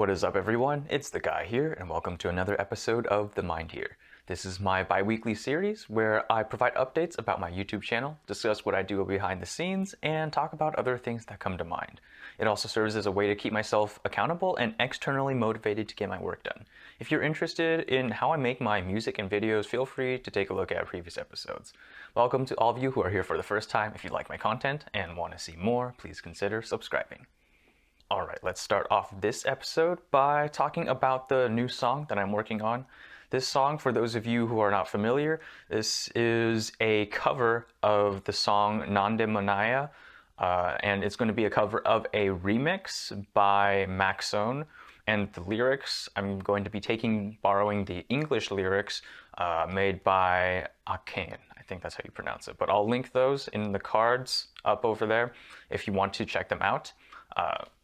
What is up, everyone? It's the guy here, and welcome to another episode of Themindhere. This is my bi-weekly series where I provide updates about my YouTube channel, discuss what I do behind the scenes, and talk about other things that come to mind. It also serves as a way to keep myself accountable and externally motivated to get my work done. If you're interested in how I make my music and videos, feel free to take a look at previous episodes. Welcome to all of you who are here for the first time. If you like my content and want to see more, please consider subscribing. Alright, let's start off this episode by talking about the new song that I'm working on. This song, for those of you who are not familiar, this is a cover of the song Themindhere, and it's going to be a cover of a remix by Maxone. And the lyrics, I'm going to be borrowing the English lyrics made by Aken. I think that's how you pronounce it. But I'll link those in the cards up over there if you want to check them out.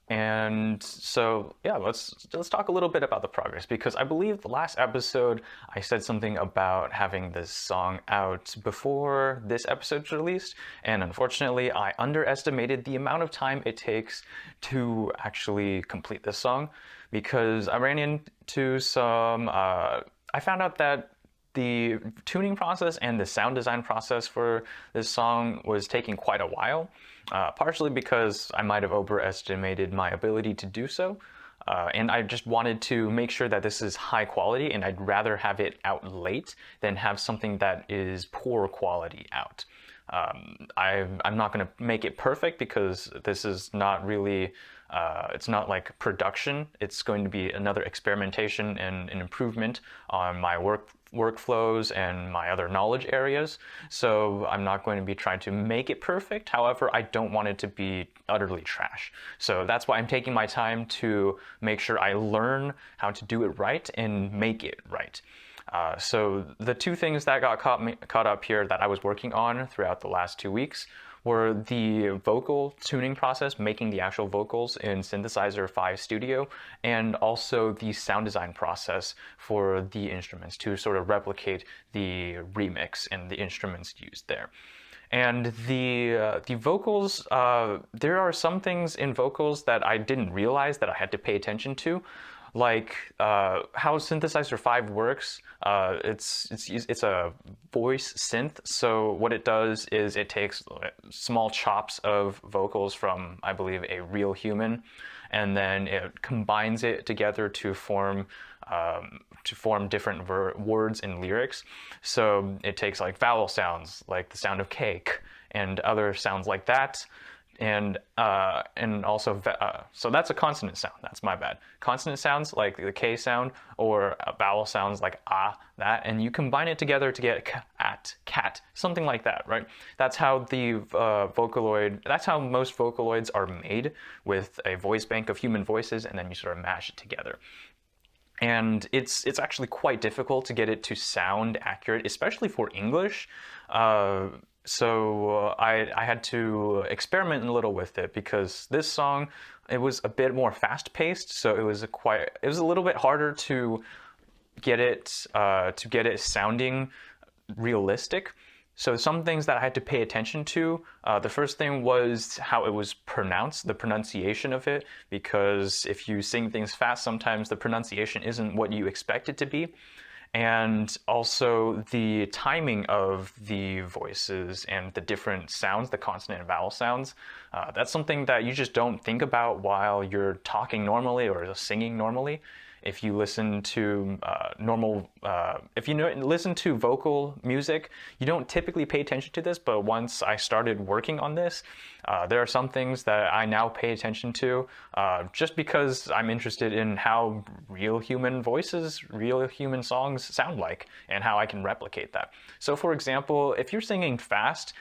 And so, yeah, let's talk a little bit about the progress, because I believe the last episode I said something about having this song out before this episode's released, and unfortunately I underestimated the amount of time it takes to actually complete this song, because I ran into some, I found out that the tuning process and the sound design process for this song was taking quite a while, partially because I might have overestimated my ability to do so, and I just wanted to make sure that this is high quality, and I'd rather have it out late than have something that is poor quality out. I'm not going to make it perfect, because this is not really, it's not like production. It's going to be another experimentation and an improvement on my workflows and my other knowledge areas. So I'm not going to be trying to make it perfect. However, I don't want it to be utterly trash. So that's why I'm taking my time to make sure I learn how to do it right and make it right. So the two things that got caught up here that I was working on throughout the last 2 weeks were the vocal tuning process, making the actual vocals in Synthesizer 5 Studio, and also the sound design process for the instruments to sort of replicate the remix and the instruments used there. And the vocals, there are some things in vocals that I didn't realize that I had to pay attention to, like how Synthesizer 5 works. It's a voice synth, so what it does is it takes small chops of vocals from, I believe, a real human, and then it combines it together to form different words and lyrics. So it takes like vowel sounds, like the sound of cake, and other sounds like that. And also, so that's a consonant sound. That's my bad. Consonant sounds like the K sound, or vowel sounds like that, and you combine it together to get cat, something like that, right? That's how the that's how most Vocaloids are made, with a voice bank of human voices, and then you sort of mash it together. And it's actually quite difficult to get it to sound accurate, especially for English. So I had to experiment a little with it, because this song, it was a bit more fast-paced, so it was a little bit harder to get it sounding realistic. So some things that I had to pay attention to, the first thing was how it was pronounced, the pronunciation of it, because if you sing things fast, sometimes the pronunciation isn't what you expect it to be. And also the timing of the voices and the different sounds, the consonant and vowel sounds. That's something that you just don't think about while you're talking normally or singing normally. If you listen to listen to vocal music, you don't typically pay attention to this, but once I started working on this, there are some things that I now pay attention to, just because I'm interested in how real human voices, real human songs sound like, and how I can replicate that. So for example, if you're singing fast,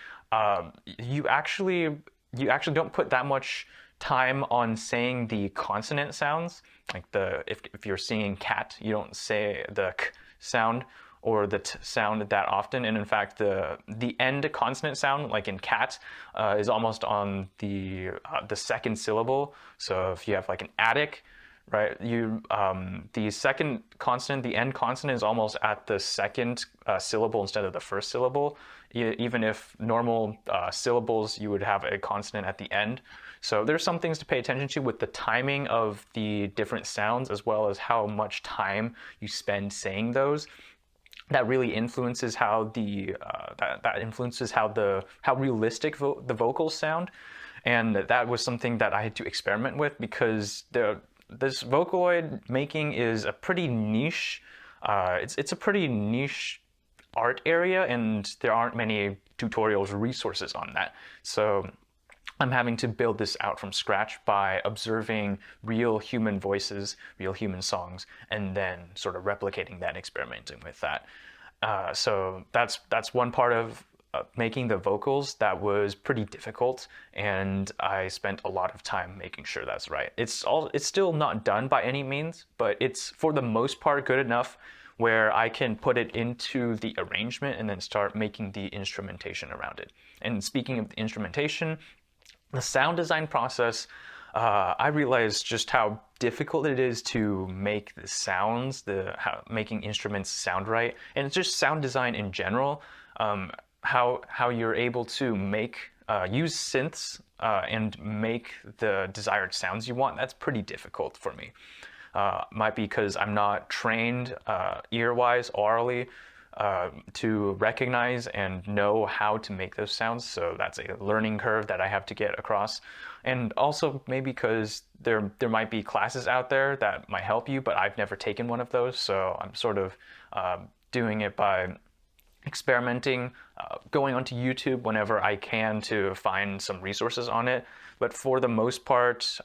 you actually don't put that much time on saying the consonant sounds. Like if you're singing cat, you don't say the k sound or the t sound that often. And in fact, the end consonant sound, like in cat, is almost on the second syllable. So if you have like an attic, right? The second consonant, the end consonant, is almost at the second syllable instead of the first syllable. Even if normal syllables, you would have a consonant at the end. So there's some things to pay attention to with the timing of the different sounds, as well as how much time you spend saying those. That really influences how that influences how realistic the vocals sound. And that was something that I had to experiment with, because this Vocaloid making is a pretty niche. It's a pretty niche art area, and there aren't many tutorials or resources on that. So I'm having to build this out from scratch by observing real human voices, real human songs, and then sort of replicating that, experimenting with that. So that's one part of making the vocals that was pretty difficult, and I spent a lot of time making sure that's right. It's still not done by any means, but it's for the most part good enough where I can put it into the arrangement and then start making the instrumentation around it. And speaking of the instrumentation, the sound design process, I realized just how difficult it is to make the sounds, making instruments sound right, and it's just sound design in general. How you're able to use synths and make the desired sounds you want. That's pretty difficult for me. Might be because I'm not trained ear-wise, orally, to recognize and know how to make those sounds. So that's a learning curve that I have to get across. And also maybe because there might be classes out there that might help you, but I've never taken one of those. So I'm sort of doing it by experimenting, going onto YouTube whenever I can to find some resources on it. But for the most part,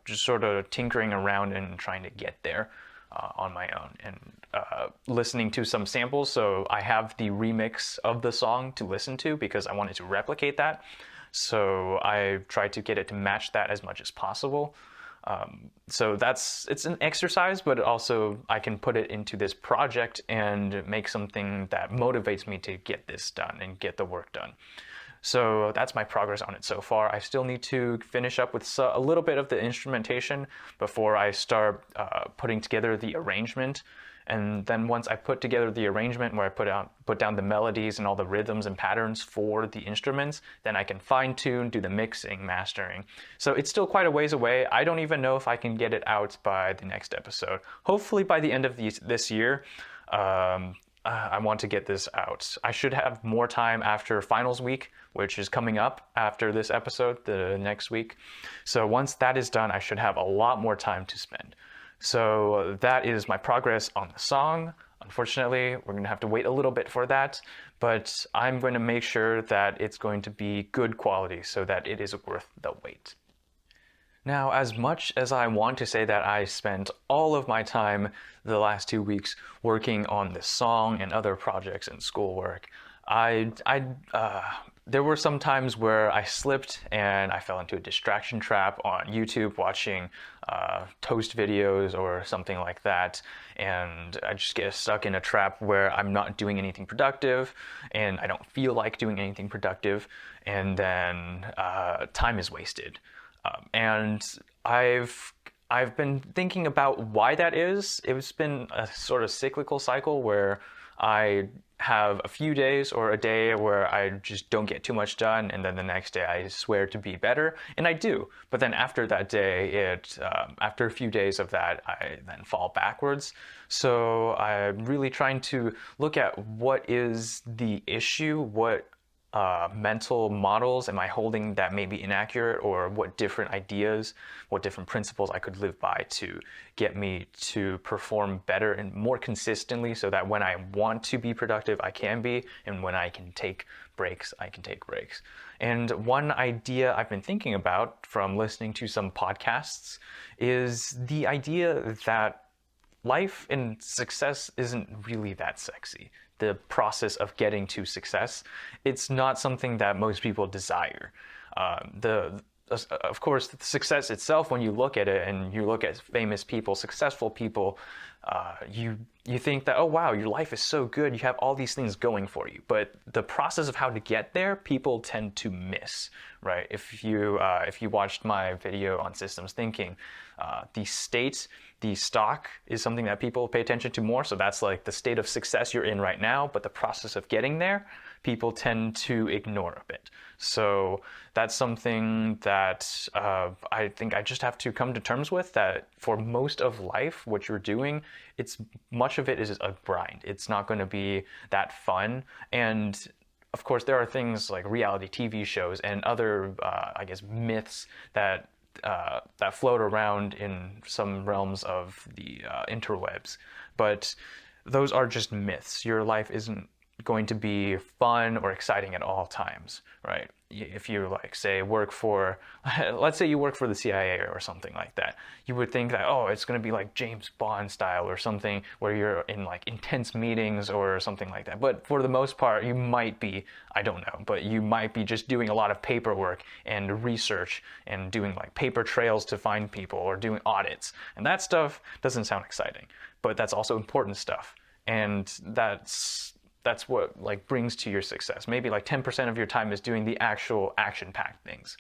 just sort of tinkering around and trying to get there on my own, and listening to some samples. So I have the remix of the song to listen to because I wanted to replicate that. So I tried to get it to match that as much as possible. So it's an exercise, but also I can put it into this project and make something that motivates me to get this done and get the work done. So that's my progress on it so far. I still need to finish up with a little bit of the instrumentation before I start putting together the arrangement. And then once I put together the arrangement where I put down the melodies and all the rhythms and patterns for the instruments, then I can fine tune, do the mixing, mastering. So it's still quite a ways away. I don't even know if I can get it out by the next episode. Hopefully by the end of this year. I want to get this out. I should have more time after finals week, which is coming up after this episode, the next week. So once that is done, I should have a lot more time to spend. So that is my progress on the song. Unfortunately, we're going to have to wait a little bit for that, but I'm going to make sure that it's going to be good quality so that it is worth the wait. Now, as much as I want to say that I spent all of my time the last 2 weeks working on this song and other projects and schoolwork, there were some times where I slipped and I fell into a distraction trap on YouTube watching toast videos or something like that, and I just get stuck in a trap where I'm not doing anything productive and I don't feel like doing anything productive, and then time is wasted. And I've been thinking about why that is. It's been a sort of cyclical cycle where I have a few days or a day where I just don't get too much done, and then the next day I swear to be better, and I do. But then after that day, after a few days of that, I then fall backwards. So I'm really trying to look at what is the issue, what mental models am I holding that may be inaccurate, or what different ideas, what different principles I could live by to get me to perform better and more consistently, so that when I want to be productive, I can be, and when I can take breaks, I can take breaks. And one idea I've been thinking about from listening to some podcasts is the idea that life and success isn't really that sexy. The process of getting to success, it's not something that most people desire. of course, the success itself, when you look at it and you look at famous people, successful people, you think that, oh wow, your life is so good, you have all these things going for you. But the process of how to get there, people tend to miss, right? If you watched my video on systems thinking, the stock is something that people pay attention to more. So that's like the state of success you're in right now, but the process of getting there, people tend to ignore a bit. So that's something that I think I just have to come to terms with, that for most of life, what you're doing, much of it is a grind. It's not going to be that fun. And of course, there are things like reality TV shows and other, I guess, myths that float around in some realms of the interwebs. But those are just myths. Your life isn't going to be fun or exciting at all times, right? If you like, say, let's say you work for the CIA or something like that, you would think that, oh, it's going to be like James Bond style or something where you're in like intense meetings or something like that. But for the most part, you might be, I don't know, but you might be just doing a lot of paperwork and research and doing like paper trails to find people or doing audits. And that stuff doesn't sound exciting, but that's also important stuff. And that's what like brings to your success. Maybe like 10% of your time is doing the actual action-packed things.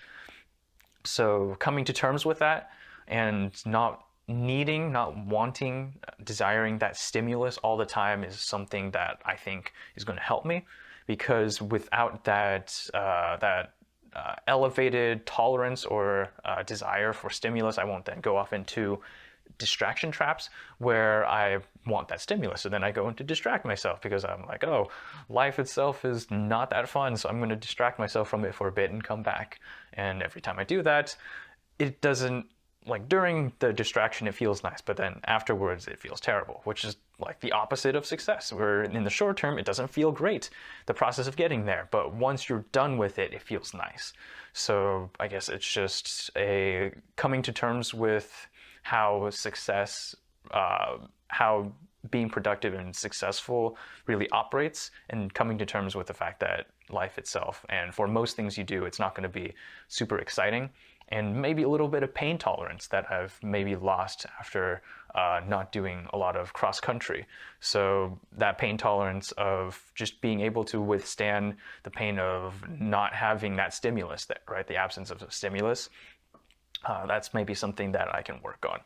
So coming to terms with that and not wanting, desiring that stimulus all the time is something that I think is going to help me, because without that elevated tolerance or desire for stimulus, I won't then go off into distraction traps where I want that stimulus. So then I go into distract myself because I'm like, oh, life itself is not that fun, so I'm going to distract myself from it for a bit and come back. And every time I do that, it doesn't, like during the distraction it feels nice, but then afterwards it feels terrible, which is like the opposite of success, where in the short term it doesn't feel great, the process of getting there, but once you're done with it, it feels nice. So I guess it's just a coming to terms with how how being productive and successful really operates, and coming to terms with the fact that life itself, and for most things you do, it's not going to be super exciting, and maybe a little bit of pain tolerance that I've maybe lost after not doing a lot of cross country. So that pain tolerance of just being able to withstand the pain of not having that stimulus, right? The absence of a stimulus. That's maybe something that I can work on.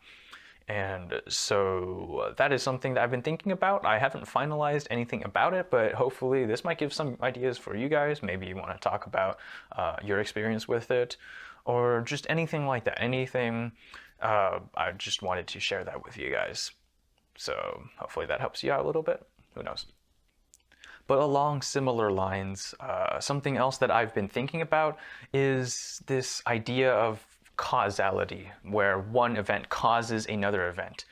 And so that is something that I've been thinking about. I haven't finalized anything about it, but hopefully this might give some ideas for you guys. Maybe you want to talk about your experience with it, or just anything like that. Anything. I just wanted to share that with you guys. So hopefully that helps you out a little bit. Who knows? But along similar lines, something else that I've been thinking about is this idea of causality, where one event causes another event.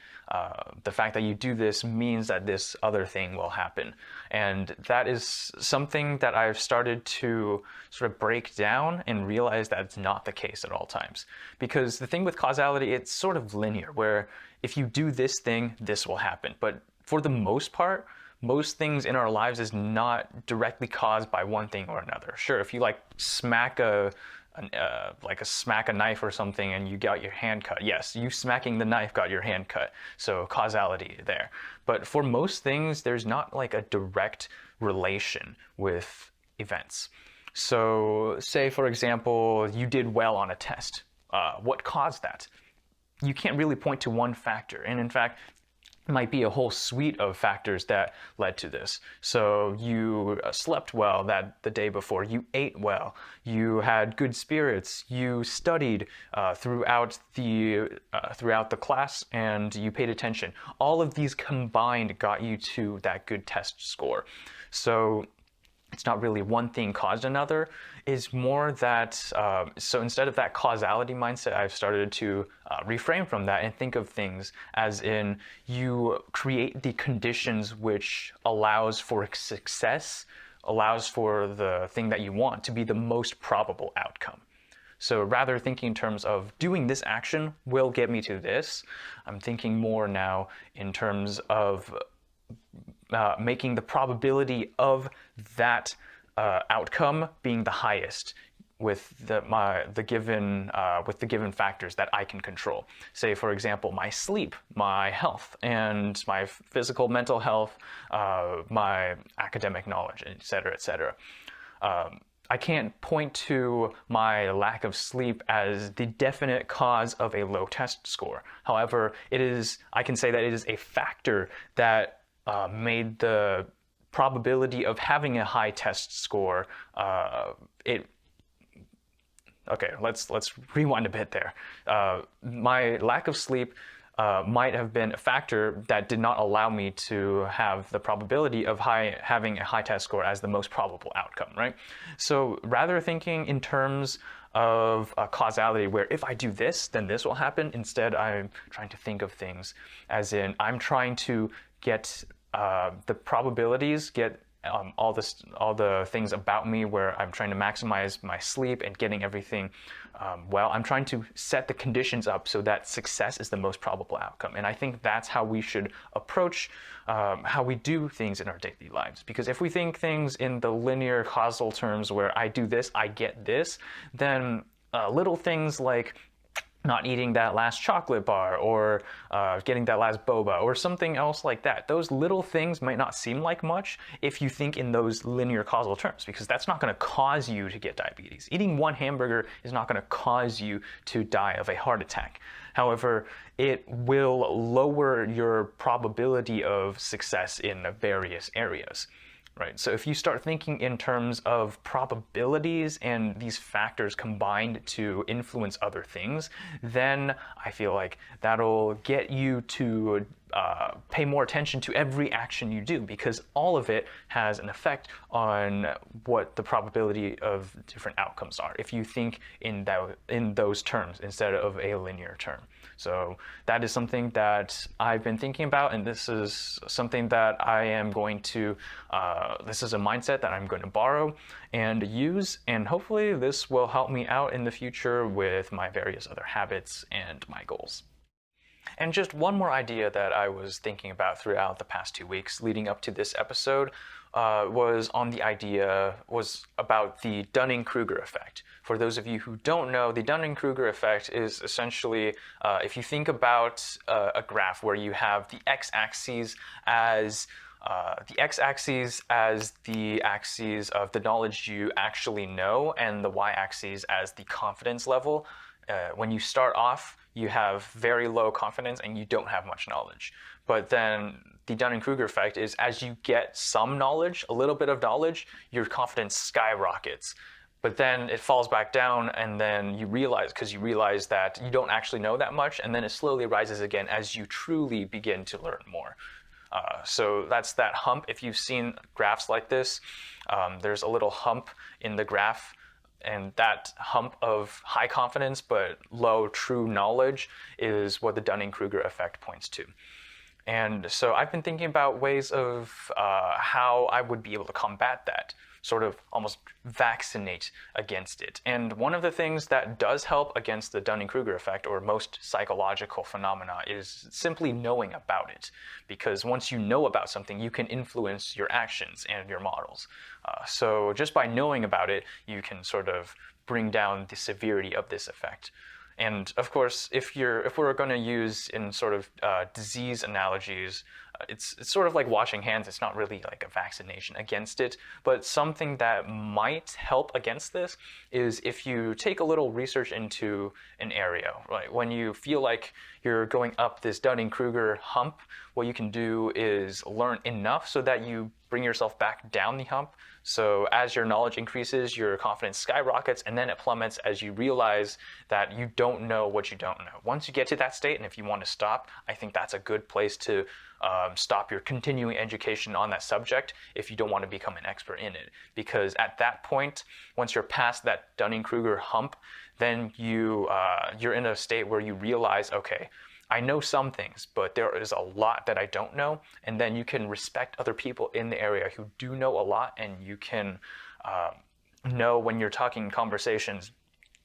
The fact that you do this means that this other thing will happen. And that is something that I've started to sort of break down and realize that it's not the case at all times. Because the thing with causality, it's sort of linear, where if you do this thing, this will happen. But for the most part, most things in our lives is not directly caused by one thing or another. Sure, if you like smack a knife or something and you got your hand cut, yes, you smacking the knife got your hand cut, so causality there. But for most things, there's not like a direct relation with events. So say, for example, you did well on a test. What caused that? You can't really point to one factor, and in fact, might be a whole suite of factors that led to this. So you slept well the day before, you ate well, you had good spirits, you studied throughout the class, and you paid attention. All of these combined got you to that good test score. So it's not really one thing caused another. It's more that, so instead of that causality mindset, I've started to reframe from that and think of things as in, you create the conditions which allows for success, allows for the thing that you want to be the most probable outcome. So rather thinking in terms of doing this action will get me to this, I'm thinking more now in terms of making the probability of that outcome being the highest, with the given factors that I can control. Say, for example, my sleep, my health, and my physical, mental health, my academic knowledge, etc., etc. I can't point to my lack of sleep as the definite cause of a low test score. However, I can say that it is a factor that made the probability of having a high test score Okay, let's rewind a bit there. My lack of sleep might have been a factor that did not allow me to have the probability of having a high test score as the most probable outcome, right? So rather thinking in terms of causality, where if I do this, then this will happen, instead I'm trying to think of things as in I'm trying to get the probabilities, get all the things about me where I'm trying to maximize my sleep and getting everything well. I'm trying to set the conditions up so that success is the most probable outcome. And I think that's how we should approach how we do things in our daily lives. Because if we think things in the linear causal terms where I do this, I get this, then little things like not eating that last chocolate bar or getting that last boba or something else like that. Those little things might not seem like much if you think in those linear causal terms, because that's not going to cause you to get diabetes. Eating one hamburger is not going to cause you to die of a heart attack. However, it will lower your probability of success in various areas. Right. So if you start thinking in terms of probabilities and these factors combined to influence other things, then I feel like that'll get you to pay more attention to every action you do, because all of it has an effect on what the probability of different outcomes are if you think in those terms instead of a linear term. So that is something that I've been thinking about, and this is something that I am going to, this is a mindset that I'm going to borrow and use, and hopefully this will help me out in the future with my various other habits and my goals. And just one more idea that I was thinking about throughout the past 2 weeks leading up to this episode was about the Dunning-Kruger effect. For those of you who don't know, the Dunning-Kruger effect is essentially, if you think about a graph where you have the x-axis as the axis of the knowledge you actually know, and the y-axis as the confidence level. When you start off, you have very low confidence and you don't have much knowledge. But then the Dunning-Kruger effect is, as you get some knowledge, a little bit of knowledge, your confidence skyrockets. But then it falls back down, and then you realize that you don't actually know that much, and then it slowly rises again as you truly begin to learn more. So that's that hump. If you've seen graphs like this, there's a little hump in the graph, and that hump of high confidence but low true knowledge is what the Dunning-Kruger effect points to. And so I've been thinking about ways of how I would be able to combat that, sort of almost vaccinate against it. And one of the things that does help against the Dunning-Kruger effect, or most psychological phenomena, is simply knowing about it. Because once you know about something, you can influence your actions and your models. So just by knowing about it, you can sort of bring down the severity of this effect. And of course, if we're going to use in sort of disease analogies, it's sort of like washing hands. It's not really like a vaccination against it, but something that might help against this is if you take a little research into an area. Right? When you feel like you're going up this Dunning-Kruger hump, what you can do is learn enough so that you bring yourself back down the hump. So as your knowledge increases, your confidence skyrockets, and then it plummets as you realize that you don't know what you don't know. Once you get to that state, and if you want to stop, I think that's a good place to stop your continuing education on that subject if you don't want to become an expert in it. Because at that point, once you're past that Dunning-Kruger hump, then you're in a state where you realize, okay, I know some things, but there is a lot that I don't know, and then you can respect other people in the area who do know a lot, and you can know when you're talking in conversations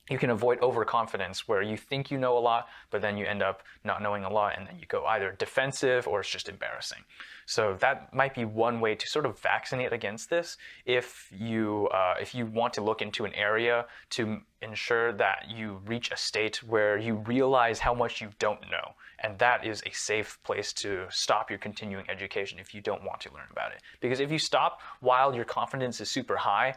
you can avoid overconfidence where you think you know a lot, but then you end up not knowing a lot, and then you go either defensive or it's just embarrassing. So that might be one way to sort of vaccinate against this if you want to look into an area to ensure that you reach a state where you realize how much you don't know. And that is a safe place to stop your continuing education if you don't want to learn about it. Because if you stop while your confidence is super high,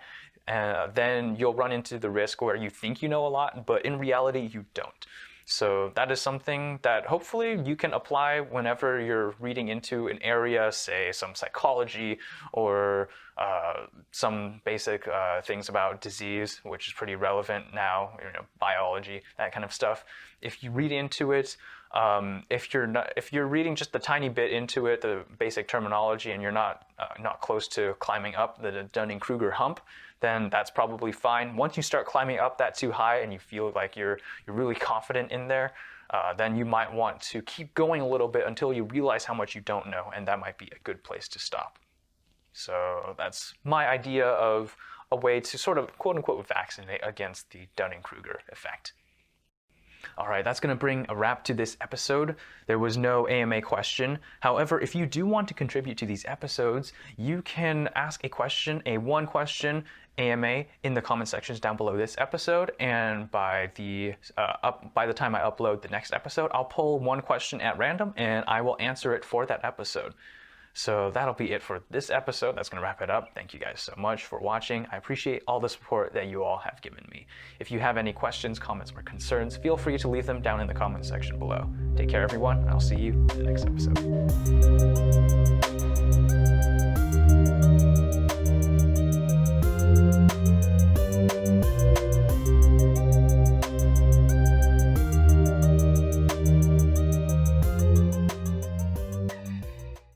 then you'll run into the risk where you think you know a lot, but in reality you don't. So that is something that hopefully you can apply whenever you're reading into an area, say some psychology or some basic things about disease, which is pretty relevant now, biology, that kind of stuff. If you read into it, if you're reading just a tiny bit into it, the basic terminology, and you're not close to climbing up the Dunning-Kruger hump, then that's probably fine. Once you start climbing up that too high and you feel like you're really confident in there, then you might want to keep going a little bit until you realize how much you don't know, and that might be a good place to stop. So that's my idea of a way to sort of quote-unquote vaccinate against the Dunning-Kruger effect. All right, that's going to bring a wrap to this episode. There was no AMA question. However, if you do want to contribute to these episodes, you can ask a one-question AMA in the comment sections down below this episode, and by the time I upload the next episode, I'll pull one question at random and I will answer it for that episode. So that'll be it for this episode. That's going to wrap it up. Thank you guys so much for watching. I appreciate all the support that you all have given me. If you have any questions, comments, or concerns, feel free to leave them down in the comment section below. Take care, everyone, and I'll see you in the next episode.